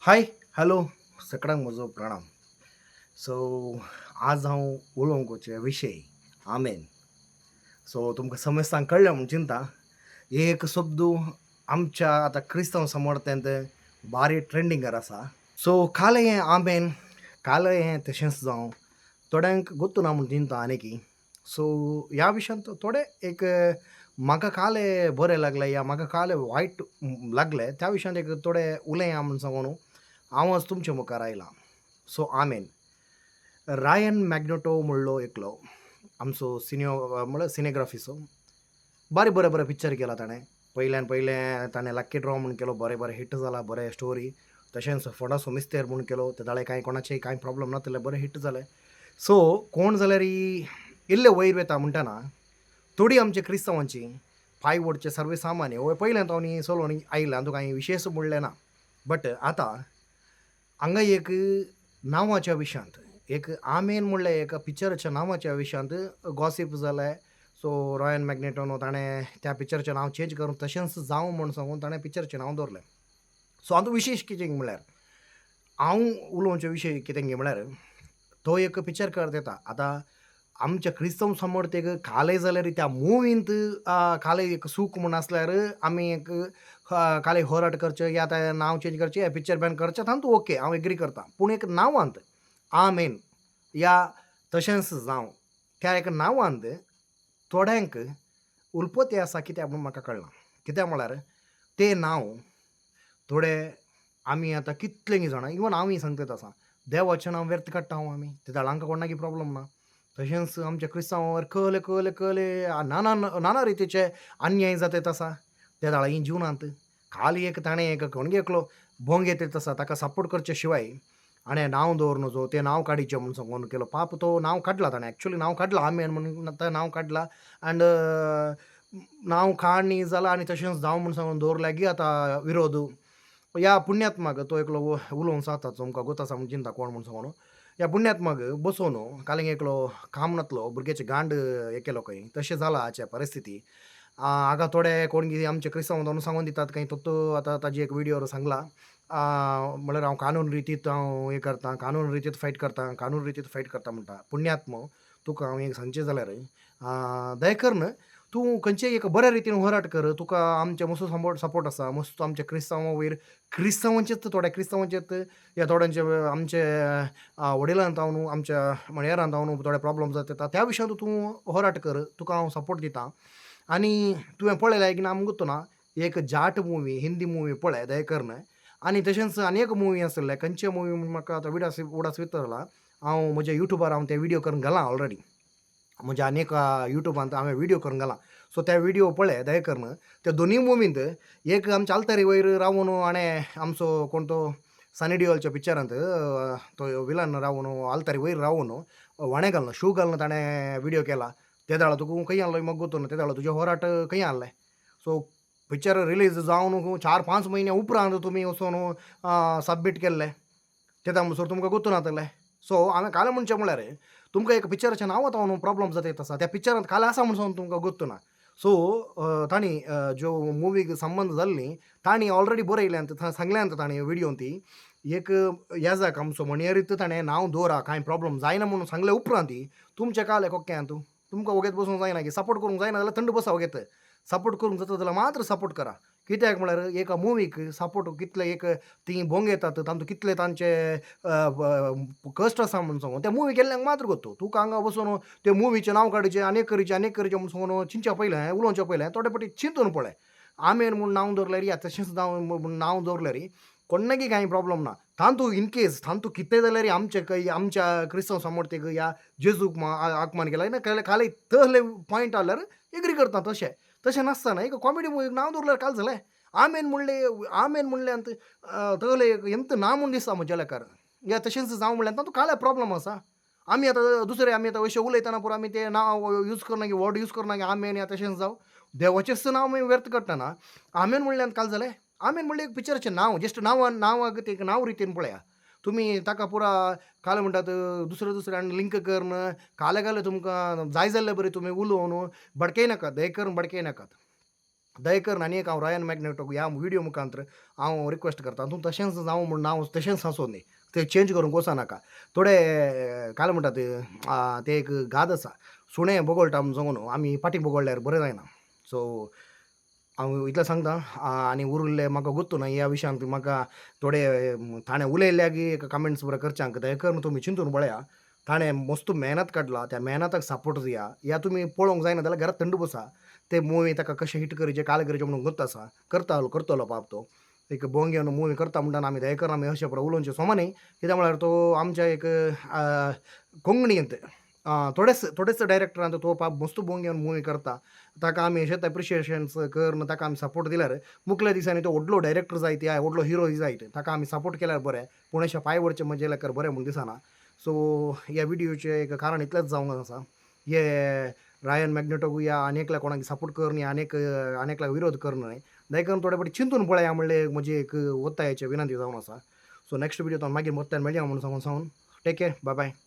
हाय, hello, सगळ्यांक म्हजो प्रणाम. सो आज हांव उलोवंक विशय आमेन. सो तुमकां समज कळ्ळें म्हूण चिंता. एक शब्द आमच्या आतां क्रिस्तांव समर्थ्यांत भारी ट्रेंडिंगार आसा. सो काल हें आमेन, काल हें तशेंच जावं थोड्यांक गोत्तू ना म्हूण चिंता आनीकी. सो ह्या विशयान थोडे एक म्हाका काल बरें लागलें या म्हाका काल वायट लागलें त्या विशयान एक थोडे उलया म्हूण सांगून हांव आज तुमचे मुखार आयलां. सो आमेन. रायन मॅग्नेटो म्हणलो एकलो आमचो म्हळ्यार सिनेग्राफिचो. बरे बरे पिक्चर केला ताणें. पयल्यान पयलें ताणें लक्की ड्रॉ म्हूण केलो, बरें हिट जाला, बरें स्टोरी. तशेंच फोडासो मिस्तेर म्हूण केलो, ते ताळे कांय कोणाचेय कांय प्रॉब्लम नासले, बरें हिट जालें. सो कोण जाल्यार इल्ले वयर वेता म्हणटना थोडीं आमच्या क्रिस्तांवांची पांय ओडचे सर्वेसामान्य हो पयल्यान तो न्ही चलोवन आयला, तुका कांय विशेश म्हणलें ना. बट आतां हांगा एक नांवाच्या विशयांत एक आमेन म्हणल्या एका पिक्चराच्या नांवाच्या विशयांत गॉसिप जालें. सो रॉयन मॅग्नेटोन ताणें त्या पिक्चराचें नांव चेंज करून तशेंच जावं म्हूण सांगून ताणें पिक्चराचें नांव दवरलें. सो आतां विशेश कितें म्हळ्यार हांव उलोवचो विशय कितें म्हळ्यार तो एक पिक्चरकार येता. आतां आमच्या क्रिस्तांव समर्थेक कालय जाल्यार त्या मुवींत कालय एक सूख म्हूण आसल्यार आमी एक कालय होराट करचें या आतां नांव चेंज करचें या पिक्चर बॅन करचें तातूंत ओके हांव एग्री करतां. पूण एक नांवांत आमेन या तशेंच जावं त्या एक नांवांत थोड्यांक उलपती आसा कित्याक म्हूण म्हाका कळना. कित्याक म्हळ्यार तें नांव थोडे आमी आतां कितलें जाणां इवन हांवूय सांगता आसां देवाचें नांव व्यर्थ काडटा आमी. त्या हांकां कोणाकी प्रॉब्लम ना. तशेंच आमच्या क्रिस्तांवांवर कहले नाना रितीचे अन्याय जातात आसा त्या दाळांनी जिवनांत. काल एक ताणें एक कोणगे एकलो भोंग येतात आसा ताका सपोर्ट करचे शिवाय हाणें नांव दवर नजो तें नांव काडीचें म्हूण सांगून केलो. पाप तो नांव काडला ताणें एक्चुअली नांव काडलां आमेन म्हणून आतां नांव काडलां एंड नांव काड न्ही जालां आनी तशेंच जावं म्हूण सांगून दवरल्यागी आतां विरोध. ह्या पुण्यात्माक तो एकलो उलोवंक जाता तुमकां गोत आसा म्हूण चिंता कोण म्हूण सांगून. ह्या पुण्यात्माक बसोवन कालिंग एकलो काम नातलो भुरग्याचें गांड हें केलो खंय तशें जाला आजच्या परिस्थिती. हाका थोडे कोण कितें आमचे क्रिस्तांव सांगून दितात खंय तो आतां ताजी एक विडियोर सांगला. म्हळ्यार हांव कानून रितींत हांव हें करतां, कानून रितींत फायट करतां, कानून रितींत फायट करतां म्हणटा. पुण्यात्म तुका हांव एक सांगचें जाल्यार दयकरन तूं खंयचेय एक बऱ्या रितीन होराट कर. तुका आमचे मस्तो सपोर्ट आसा. मस्तो आमच्या क्रिस्तांवा वयर क्रिस्तांवांचेच थोड्या क्रिस्तांवांचेच या थोड्यांचे आमचे वडिलांत हांव न्हू आमच्या मणयारांत हांव न्हू थोडे प्रॉब्लम जाता त्या विशयांत तूं होराट कर. तुका हांव सपोर्ट दितां. आनी तुवें पळयलां एक नाम गुर्तू एक जाट मुवी हिंदी मुवी पळय दयकरन. आनी तशेंच आनी एक मुवी आसले खंयचे मुवी म्हूण म्हाका आतां उडास विसरला. हांव म्हज्या युट्यूबार हांव ते विडियो करून घालां ऑलरेडी. म्हज्या आनी एका युट्यूबांत हांवें विडियो करून घालां. सो त्या विडियो पळय दयकरन. त्या दोनूय मुवींत एक आमच्या आल्तारी वयर रावून हाणें आमचो कोण तो सनी देओलच्या पिक्चरांत तो विलन रावून आल्तारी वयर रावून व्हणें घालून शू घालून ताणें विडियो केला. ते दाळा तुका खंय हाडलो म्हाका गोतूं ना. ते दाळा तुजे होराट खंय हाडले. सो पिक्चर रिलीज जावन 4-5 म्हयने उपरांत तुमी वचून सबमीट केल्ले. तेन्ना म्हणसर तुमकां गोतूं जातलें. सो हांवें काल म्हणचें म्हळ्यार तुमकां एक पिक्चराचें नांव आतां न्हू प्रॉब्लम जाता आसा त्या पिक्चरांत काल आसा म्हूण सांगून तुमकां गोत्तू ना. सो तांणी ज्यो मुवीक संबंद जाल्ली तांणी ऑलरेडी बरयल्यांत सांगल्यांत तांणी विडियोन ती एक येजाक आमचो म्हणयरीत ताणें नांव दवरा कांय प्रॉब्लम जायना म्हणून सांगले उपरांत तुमचें काल कोक्यांत तुमकां वगेत बसूंक जायना की सपोर्ट करूंक जायना जाल्यार थंड बसा वगेत. सपोर्ट करूंक जाता जाल्यार मात्र सपोर्ट करा. कित्याक म्हळ्यार एका मुवीक सपोर्ट कितले एक ती भोंग येतात तातूंत कितले तांचे कश्ट आसा म्हूण सांगून त्या मुवी केल्ल्यांक मात्र गोत्तू. तुका हांगा बसून ते मुवीचें नांव काडचें आनीक करचें म्हूण सांगून चिंतच्या पयलें उलोवच्या पयलें थोडे फावटी चिंतून पळय. आमेन म्हूण नांव दवरल्यार या तशेंच म्हूण नांव दवरल्यार कोणाकी कांय प्रॉब्लम ना. तांतू इन केस तांतू कितें जाल्यार आमच्या क्रिस्तांव समर्थीक या जेजूक आगमन केला खाली तसले पॉयंट आसल्यार एग्री करता. तशें नासतना एक कॉमेडी मुवीक नांव दवरल्यार काल जालें. आमेन म्हणलें तगले ಎಂತ ना म्हूण दिसता म्हज्या लेकार. या तशेंच जावं म्हणल्यार तातूंत कांय प्रॉब्लम आसा. आमी आतां अशें उलयतना पुरो आमी तें नांव यूज करना की वर्ड यूज करना की आमेन या तशेंच जावं देवाचेंच नांव आमी व्यर्थ काडटना आमेन म्हणल्यार काल जालें. आमेन म्हणल्यार एक पिक्चराचें नांव जस्ट नांवाक ते नांव रितीन पळया. तुमी ताका पुरा काल म्हणटात दुसऱ्यान लिंक करन काले तुमकां जाय जाल्ले बरें तुमी उलोवन भडकय नाकात दयकरून भडकय नाकात. दया करून आणि एक हांव रायन मॅग्नेटो ह्या व्हिडिओ मुखांतर हांव रिक्वेस्ट करता तूं तशेंच जावं म्हूण हांव तशेंच आसूं न्ही ते चेंज करूंक वचनाका थोडे काल म्हणटा ते एक गाद आसा सुणें बोगळटा म्हणून आमी पाटी बोगळ्यार बरें जायना सो हांव इतलें सांगता आनी उरिल्लें म्हाका गुर्तू ना ह्या विशयान म्हाका थोडे ताणें उलयल्ल्यागी एक कमेंट्स बरें करच्यांक दया करून तुमी चिंतून पळया ताणें मस्त मेहनत काडला त्या मेहनताक सपोर्ट दिया या तुमी पळोवंक जायना जाल्यार घरांत थंड बसा ते मुवी ताका कशें हिट करचें काल करचें म्हणून गुर्त आसा करतलो पाप तो एक भोंग घेवन मुवी करता म्हणटा आमी दया करून आमी अशें पळय उलोवचें सोमा न्ही कित्याक म्हळ्यार तो आमच्या एक कोंकणींत थोडेच डायरेक्टरान तो पाप मस्त भोंग घेवन मुवी करता ताका आमी अशेंच एप्रिशिएशन्स करन ताका आमी सपोर्ट दिल्यार मुखल्या दिसांनी तो व्हडलो डायरेक्टर जायत या व्हडलो हिरो जायत ताका आमी सपोर्ट केल्यार बरें पूण अशें पांय वडचें म्हणजे लेकर बरें म्हूण दिसना सो ह्या विडियोचें एक कारण इतलेंच जावंक आसा हे रायन मॅग्नेटोक या अनेकल्या कोणाक सपोर्ट करनी अनेकला विरोध करणं न्ही दया करून थोडे फावटी चिंतून पळया म्हणलें म्हजी एक ओत्तायाची विनंती जावन आसा सो नेक्स्ट विडियोत मागीर मोगत्यान मेळया म्हणून सांगून टेक केअर बाय बाय